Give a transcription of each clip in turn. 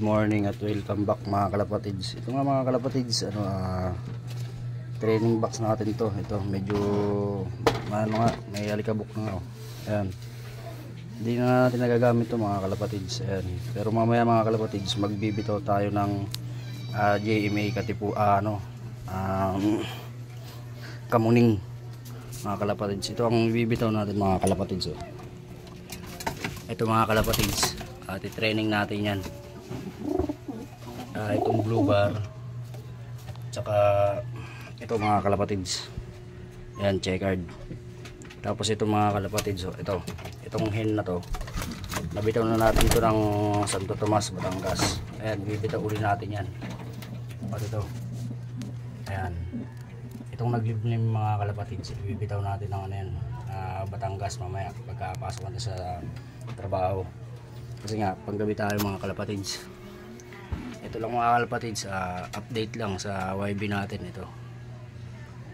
Good morning at welcome back mga kalapatids. Ito nga mga kalapatids, training box natin to. Ito medyo may alikabok na Ayan. Hindi na natin nagagamit to mga kalapatids. Ayan. Pero mamaya mga kalapatids, magbibitaw tayo ng JMA katipu kamuning mga kalapatids. Ito ang bibitaw natin mga kalapatids. Ito mga kalapatids, i-training natin yan. Itong blue bar, tsaka ito mga kalapatids, yan checkered. Tapos ito mga kalapatids, itong hen na to, nabitaw na natin ito ng Santo Tomas, Batangas. Ayan, bibitaw uli natin yan. At ito, ayan, itong nagliblim mga kalapatids, bibitaw natin ng Batangas mamaya pagkapasok natin sa trabaho. Kasi nga panggabi tayo mga kalapatids. Ito lang mga kalapatids, update lang sa YB natin. Ito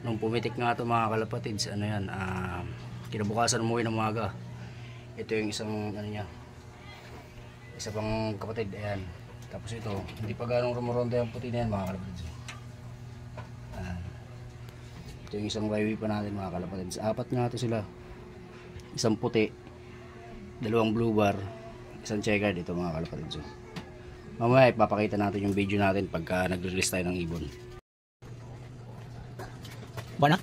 nung pumitik nga ito mga kalapatids, kinabukasan umuwi ng umaga. Ito yung isang isa pang kapatid, ayan. Tapos ito, hindi pa ganong rumuronda yung puti na yan mga kalapatids. Ito yung isang YB pa natin mga kalapatids. Apat nga ito sila, isang puti, dalawang blue bar, isang checkered. Ito mga kalapatids. Mamaya ipapakita natin yung video natin pagka nag-release tayo ng ibon. Bana?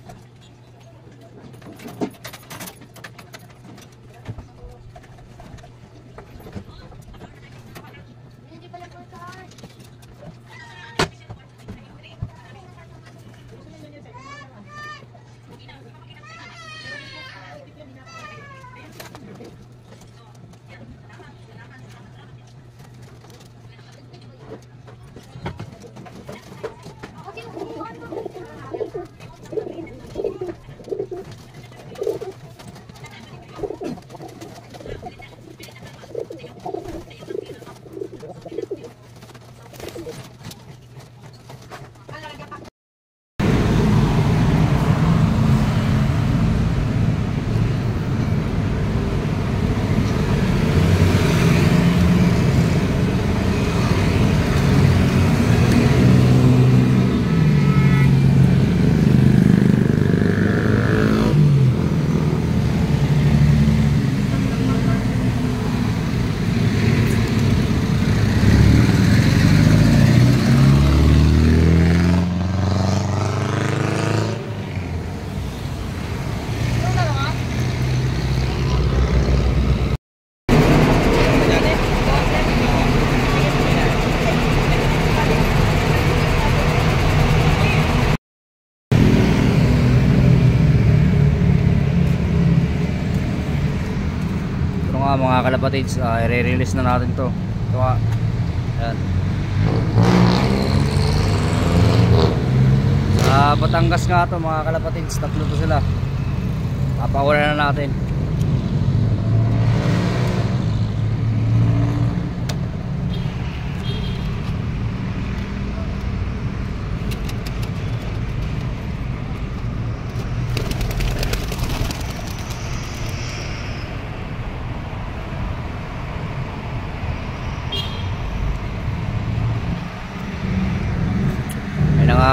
Mga kalapatids, i-release na natin to. Ito nga, ayan. Sa Batangas nga to mga kalapatids, tatlo to sila. Papawalan na natin.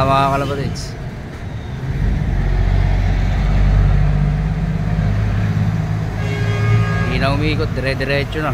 Mga kalapatids, hindi na umikot, dire-diretso na.